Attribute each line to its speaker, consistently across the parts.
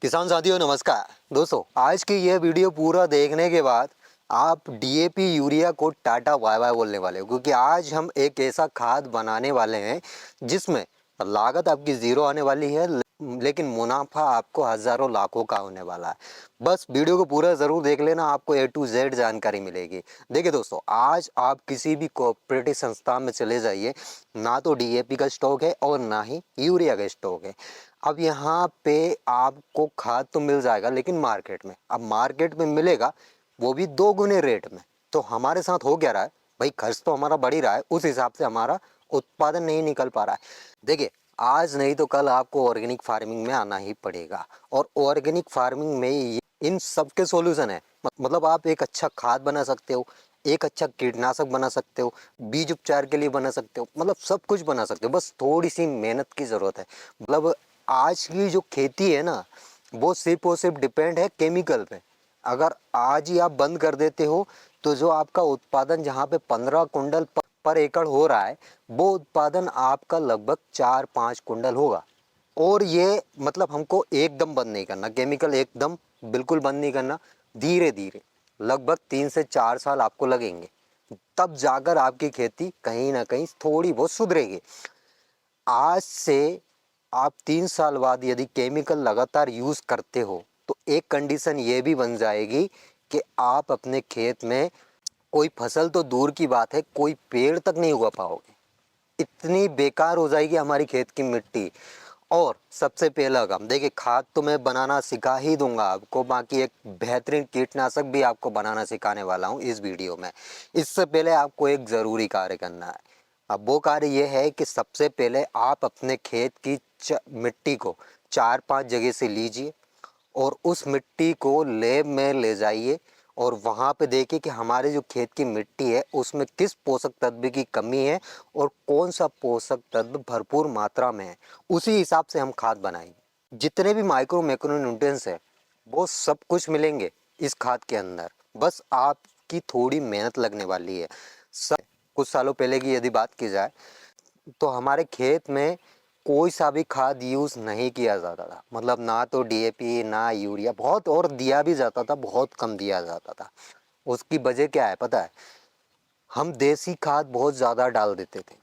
Speaker 1: किसान साथियों नमस्कार। दोस्तों आज की यह वीडियो पूरा देखने के बाद आप डीएपी यूरिया को टाटा बाय बाय बोलने वाले हो, क्योंकि आज हम एक ऐसा खाद बनाने वाले हैं जिसमें लागत आपकी ज़ीरो आने वाली है, लेकिन मुनाफा आपको हज़ारों लाखों का होने वाला है। बस वीडियो को पूरा ज़रूर देख लेना, आपको ए टू जेड जानकारी मिलेगी। देखिए दोस्तों, आज आप किसी भी कोऑपरेटिव संस्था में चले जाइए, ना तो डीएपी का स्टॉक है और ना ही यूरिया का स्टॉक है। अब यहाँ पे आपको खाद तो मिल जाएगा, लेकिन मार्केट में, अब मार्केट में मिलेगा वो भी 2 गुने रेट में। तो हमारे साथ हो क्या रहा है भाई, खर्च तो हमारा बढ़ ही रहा है, उस हिसाब से हमारा उत्पादन नहीं निकल पा रहा है। देखिए, आज नहीं तो कल आपको ऑर्गेनिक फार्मिंग में आना ही पड़ेगा, और ऑर्गेनिक फार्मिंग में इन सब के सॉल्यूशन है। मतलब आप एक अच्छा खाद बना सकते हो, एक अच्छा कीटनाशक बना सकते हो, बीज उपचार के लिए बना सकते हो, मतलब सब कुछ बना सकते हो, बस थोड़ी सी मेहनत की ज़रूरत है। मतलब आज की जो खेती है ना, वो सिर्फ और सिर्फ डिपेंड है केमिकल पे। अगर आज ही आप बंद कर देते हो तो जो आपका उत्पादन जहाँ पे 15 कुंटल पर एकड़ हो रहा है, वो उत्पादन आपका लगभग 4-5 कुंटल होगा। और ये मतलब हमको एकदम बंद नहीं करना, केमिकल एकदम बिल्कुल बंद नहीं करना, धीरे धीरे लगभग 3 से 4 साल आपको लगेंगे, तब जाकर आपकी खेती कहीं ना कहीं थोड़ी बहुत सुधरेगी। आज से आप 3 साल बाद यदि केमिकल लगातार यूज़ करते हो तो एक कंडीशन ये भी बन जाएगी कि आप अपने खेत में कोई फसल तो दूर की बात है, कोई पेड़ तक नहीं उगा पाओगे। इतनी बेकार हो जाएगी हमारी खेत की मिट्टी। और सबसे पहला काम देखिए, खाद तो मैं बनाना सिखा ही दूंगा आपको, बाकी एक बेहतरीन कीटनाशक भी आपको बनाना सिखाने वाला हूँ इस वीडियो में। इससे पहले आपको एक ज़रूरी कार्य करना है। अब वो कार्य ये है कि सबसे पहले आप अपने खेत की मिट्टी को 4-5 जगह से लीजिए और उस मिट्टी को लैब में ले जाइए, और वहाँ पे देखिए कि हमारे जो खेत की मिट्टी है उसमें किस पोषक तत्व की कमी है और कौन सा पोषक तत्व भरपूर मात्रा में है। उसी हिसाब से हम खाद बनाएंगे। जितने भी माइक्रो मैक्रो न्यूट्रिएंट्स है वो सब कुछ मिलेंगे इस खाद के अंदर, बस आपकी थोड़ी मेहनत लगने वाली है। कुछ सालों पहले की यदि बात की जाए तो हमारे खेत में कोई सा भी खाद यूज़ नहीं किया जाता था, मतलब ना तो डीएपी ना यूरिया, बहुत और दिया भी जाता था, बहुत कम दिया जाता था। उसकी वजह क्या है पता है, हम देसी खाद बहुत ज़्यादा डाल देते थे,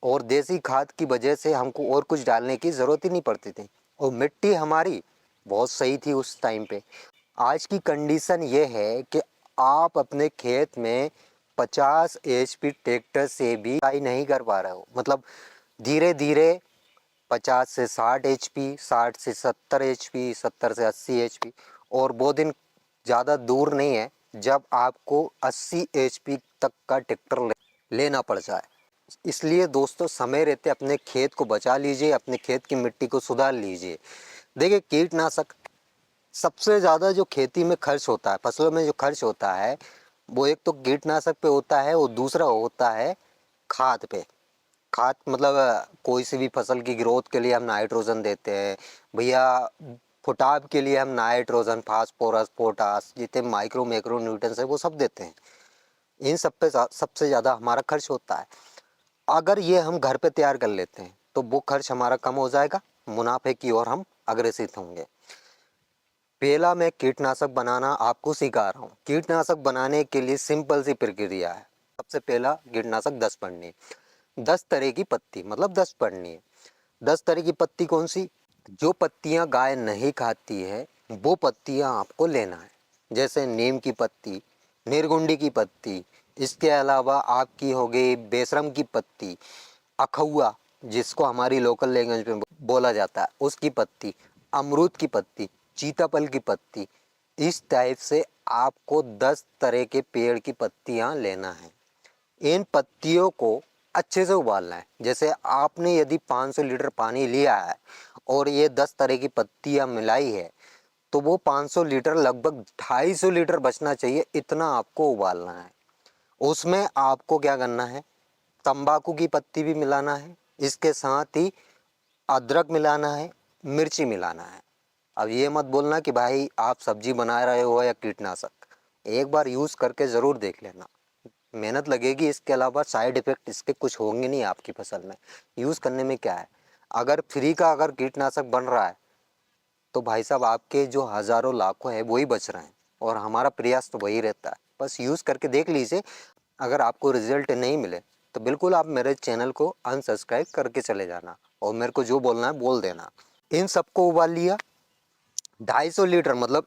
Speaker 1: और देसी खाद की वजह से हमको और कुछ डालने की ज़रूरत ही नहीं पड़ती थी, और मिट्टी हमारी बहुत सही थी उस टाइम पे। आज की कंडीशन ये है कि आप अपने खेत में 50 एचपी ट्रैक्टर से भी सिंचाई नहीं कर पा रहे हो। मतलब धीरे धीरे 50 से 60 एचपी, 60 से 70 एचपी, 70 से 80 एचपी, और वो दिन ज़्यादा दूर नहीं है जब आपको 80 एचपी तक का ट्रैक्टर लेना पड़ जाए। इसलिए दोस्तों, समय रहते अपने खेत को बचा लीजिए, अपने खेत की मिट्टी को सुधार लीजिए। देखिए, कीटनाशक सबसे ज़्यादा जो खेती में खर्च होता है, फसलों में जो खर्च होता है, वो एक तो कीटनाशक पे होता है और दूसरा होता है खाद पे। खाद मतलब कोई सी भी फसल की ग्रोथ के लिए हम नाइट्रोजन देते हैं भैया, फुटाव के लिए हम नाइट्रोजन, फास्फोरस, पोटास, जितने माइक्रो मैक्रो न्यूट्रिएंट्स है वो सब देते हैं। इन सब पे सबसे ज़्यादा हमारा खर्च होता है। अगर ये हम घर पे तैयार कर लेते हैं तो वो खर्च हमारा कम हो जाएगा, मुनाफे की ओर हम अग्रसित होंगे। पहला मैं कीटनाशक बनाना आपको सिखा रहा हूँ। कीटनाशक बनाने के लिए सिंपल सी प्रक्रिया है। सबसे पहला कीटनाशक 10 पढ़नी है, 10 तरह की पत्ती, मतलब 10 पढ़नी है। 10 तरह की पत्ती कौन सी? जो पत्तियाँ गाय नहीं खाती है वो पत्तियाँ आपको लेना है, जैसे नीम की पत्ती, निर्गुंडी की पत्ती, इसके अलावा आपकी हो गई बेशरम की पत्ती, अखुआ जिसको हमारी लोकल लैंग्वेज में बोला जाता है उसकी पत्ती, अमरूद की पत्ती, सीताफल की पत्ती। इस टाइप से आपको 10 तरह के पेड़ की पत्तियाँ लेना है। इन पत्तियों को अच्छे से उबालना है। जैसे आपने यदि 500 लीटर पानी लिया है और ये 10 तरह की पत्तियाँ मिलाई है, तो वो 500 लीटर लगभग 250 लीटर बचना चाहिए, इतना आपको उबालना है। उसमें आपको क्या करना है, तंबाकू की पत्ती भी मिलाना है, इसके साथ ही अदरक मिलाना है, मिर्ची मिलाना है। अब ये मत बोलना कि भाई आप सब्जी बना रहे हो या कीटनाशक, एक बार यूज़ करके ज़रूर देख लेना। मेहनत लगेगी, इसके अलावा साइड इफ़ेक्ट इसके कुछ होंगे नहीं आपकी फसल में। यूज़ करने में क्या है, अगर फ्री का अगर कीटनाशक बन रहा है तो भाई साहब आपके जो हज़ारों लाखों है वही बच रहे हैं, और हमारा प्रयास तो वही रहता है। बस यूज़ करके देख लीजिए, अगर आपको रिजल्ट नहीं मिले तो बिल्कुल आप मेरे चैनल को अनसब्सक्राइब करके चले जाना, और मेरे को जो बोलना है बोल देना। इन सबको उबाल लिया। 250 लीटर मतलब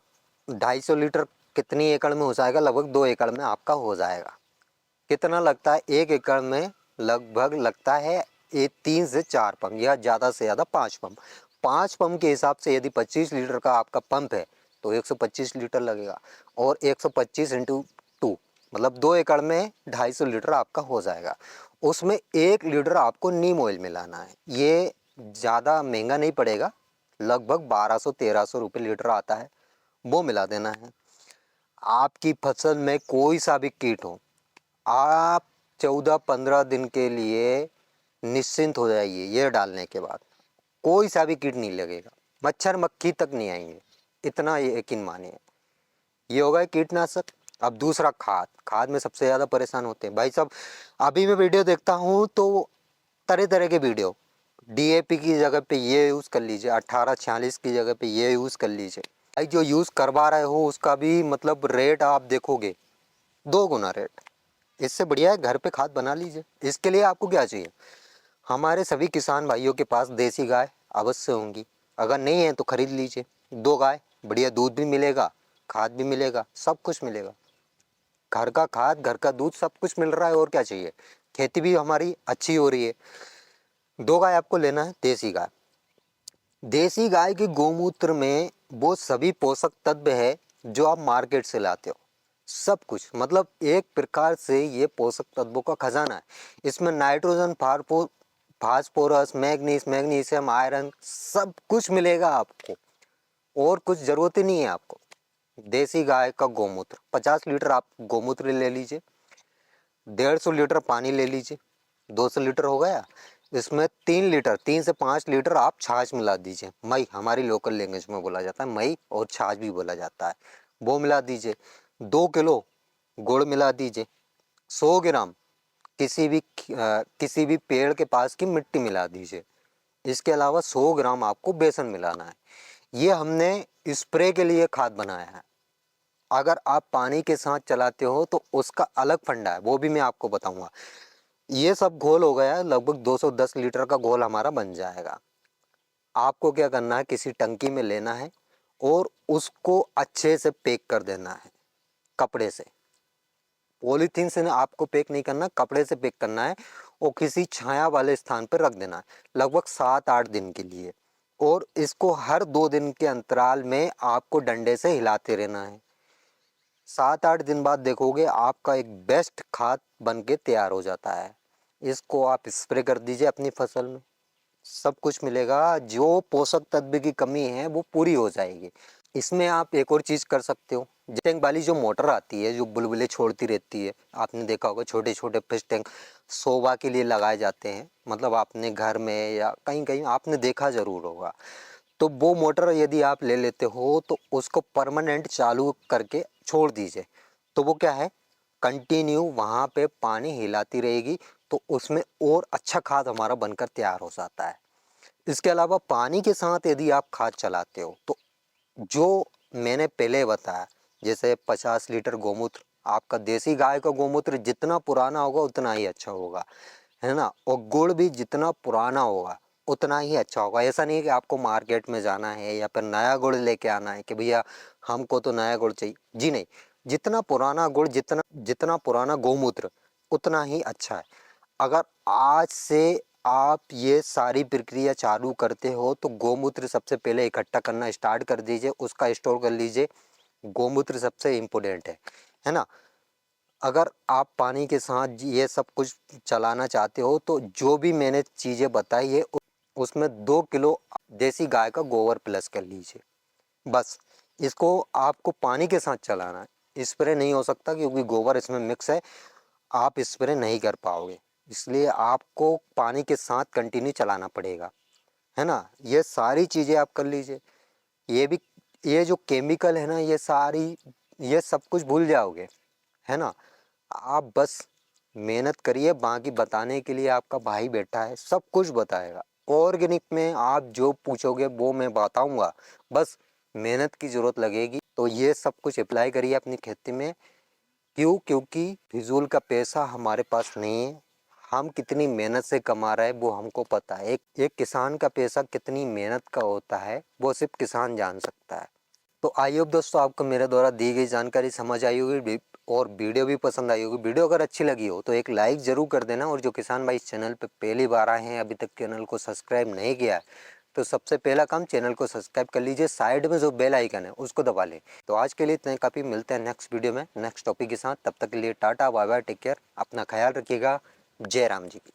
Speaker 1: 250 लीटर कितनी एकड़ में हो जाएगा? लगभग 2 एकड़ में आपका हो जाएगा। कितना लगता है 1 एकड़ में? लगभग लगता है ये 3 से 4 पंप, या ज़्यादा से ज़्यादा 5 पंप। 5 पंप के हिसाब से यदि 25 लीटर का आपका पंप है तो 125 लीटर लगेगा, और 125 इंटू 2 मतलब 2 एकड़ में 250 लीटर आपका हो जाएगा। उसमें 1 लीटर आपको नीम ऑयल मिलाना है। ये ज़्यादा महंगा नहीं पड़ेगा, लगभग 1200-1300 रुपये लीटर आता है, वो मिला देना है। आपकी फसल में कोई सा भी कीट हो, आप 14-15 दिन के लिए निश्चिंत हो जाइए। ये डालने के बाद कोई सा भी कीट नहीं लगेगा, मच्छर मक्खी तक नहीं आएंगे, इतना ये यकीन मानिए। ये होगा कीटनाशक। अब दूसरा खाद। खाद में सबसे ज़्यादा परेशान होते हैं भाई साहब। अभी मैं वीडियो देखता हूँ तो तरह तरह के वीडियो, डीएपी की जगह पे ये यूज़ कर लीजिए, 1846 की जगह पे ये यूज़ कर लीजिए। भाई जो यूज़ करवा रहे हो उसका भी मतलब रेट आप देखोगे 2 गुना रेट। इससे बढ़िया है घर पे खाद बना लीजिए। इसके लिए आपको क्या चाहिए? हमारे सभी किसान भाइयों के पास देसी गाय अवश्य होंगी, अगर नहीं है तो खरीद लीजिए 2 गाय, बढ़िया दूध भी मिलेगा, खाद भी मिलेगा, सब कुछ मिलेगा। घर का खाद, घर का दूध, सब कुछ मिल रहा है, और क्या चाहिए? खेती भी हमारी अच्छी हो रही है। 2 गाय आपको लेना है देसी गाय। देसी गाय के गोमूत्र में वो सभी पोषक तत्व है जो आप मार्केट से लाते हो, सब कुछ। मतलब एक प्रकार से ये पोषक तत्वों का खजाना है। इसमें नाइट्रोजन, फास्फोरस, मैग्नीशियम, आयरन, सब कुछ मिलेगा आपको, और कुछ ज़रूरत ही नहीं है आपको। देसी गाय का गोमूत्र 50 लीटर आप गोमूत्र ले लीजिए, 150 लीटर पानी ले लीजिए, 200 लीटर हो गया। इसमें 3 से 5 लीटर आप छाछ मिला दीजिए। मई हमारी लोकल लैंग्वेज में बोला जाता है, मई और छाछ भी बोला जाता है, वो मिला दीजिए। 2 किलो गुड़ मिला दीजिए। 100 ग्राम किसी भी पेड़ के पास की मिट्टी मिला दीजिए। इसके अलावा 100 ग्राम आपको बेसन मिलाना है। ये हमने स्प्रे के लिए खाद बनाया है। अगर आप पानी के साथ चलाते हो तो उसका अलग फंडा है, वो भी मैं आपको बताऊंगा। ये सब घोल हो गया, लगभग 210 लीटर का घोल हमारा बन जाएगा। आपको क्या करना है, किसी टंकी में लेना है और उसको अच्छे से पैक कर देना है कपड़े से। पॉलीथीन से आपको पैक नहीं करना, कपड़े से पैक करना है, और किसी छाया वाले स्थान पर रख देना है लगभग 7-8 दिन के लिए। और इसको हर 2 दिन के अंतराल में आपको डंडे से हिलाते रहना है। 7-8 दिन बाद देखोगे आपका एक बेस्ट खाद बन के तैयार हो जाता है। इसको आप स्प्रे कर दीजिए अपनी फसल में, सब कुछ मिलेगा। जो पोषक तत्व की कमी है वो पूरी हो जाएगी। इसमें आप एक और चीज़ कर सकते हो, टैंक वाली जो मोटर आती है जो बुलबुले छोड़ती रहती है, आपने देखा होगा छोटे छोटे फिश टैंक शोभा के लिए लगाए जाते हैं, मतलब आपने घर में या कहीं कहीं आपने देखा ज़रूर होगा। तो वो मोटर यदि आप ले लेते हो तो उसको परमानेंट चालू करके छोड़ दीजिए, तो वो क्या है, कंटिन्यू वहाँ पे पानी हिलाती रहेगी, तो उसमें और अच्छा खाद हमारा बनकर तैयार हो जाता है। इसके अलावा पानी के साथ यदि आप खाद चलाते हो तो जो मैंने पहले बताया, जैसे 50 लीटर गोमूत्र, आपका देसी गाय का गोमूत्र जितना पुराना होगा उतना ही अच्छा होगा, है ना। और गुड़ भी जितना पुराना होगा उतना ही अच्छा होगा। ऐसा नहीं है कि आपको मार्केट में जाना है या फिर नया गुड़ लेके आना है कि भैया हमको तो नया गुड़ चाहिए, जी नहीं। जितना पुराना गुड़, जितना जितना पुराना गोमूत्र उतना ही अच्छा है। अगर आज से आप ये सारी प्रक्रिया चालू करते हो तो गोमूत्र सबसे पहले इकट्ठा करना स्टार्ट कर दीजिए, उसका स्टोर कर लीजिए। गोमूत्र सबसे इम्पोर्टेंट है ना। अगर आप पानी के साथ ये सब कुछ चलाना चाहते हो तो जो भी मैंने चीज़ें बताई है उसमें 2 किलो देसी गाय का गोबर प्लस कर लीजिए। बस इसको आपको पानी के साथ चलाना है, स्प्रे नहीं हो सकता क्योंकि गोबर इसमें मिक्स है, आप स्प्रे नहीं कर पाओगे, इसलिए आपको पानी के साथ कंटिन्यू चलाना पड़ेगा, है ना। ये सारी चीज़ें आप कर लीजिए। ये भी, ये जो केमिकल है ना, ये सारी, ये सब कुछ भूल जाओगे, है ना। आप बस मेहनत करिए, बाकी बताने के लिए आपका भाई बैठा है, सब कुछ बताएगा। ऑर्गेनिक में आप जो पूछोगे वो मैं बताऊंगा, बस मेहनत की ज़रूरत लगेगी। तो ये सब कुछ अप्लाई करिए अपनी खेती में। क्यों? क्योंकि फिजूल का पैसा हमारे पास नहीं है। हम कितनी मेहनत से कमा रहे हैं वो हमको पता है। एक किसान का पैसा कितनी मेहनत का होता है वो सिर्फ किसान जान सकता है। तो आई होप दोस्तों आपको मेरे द्वारा दी गई जानकारी समझ आई होगी और वीडियो भी पसंद आई होगी। वीडियो अगर अच्छी लगी हो तो एक लाइक ज़रूर कर देना। और जो किसान भाई इस चैनल पे पहली बार आए हैं, अभी तक चैनल को सब्सक्राइब नहीं किया है, तो सबसे पहला काम चैनल को सब्सक्राइब कर लीजिए। साइड में जो बेल आइकन है उसको दबा लें। तो आज के लिए इतने काफ़ी, मिलते हैं नेक्स्ट वीडियो में नेक्स्ट टॉपिक के साथ। तब तक के लिए tata bye bye, take care, अपना ख्याल रखिएगा। जय राम जी की।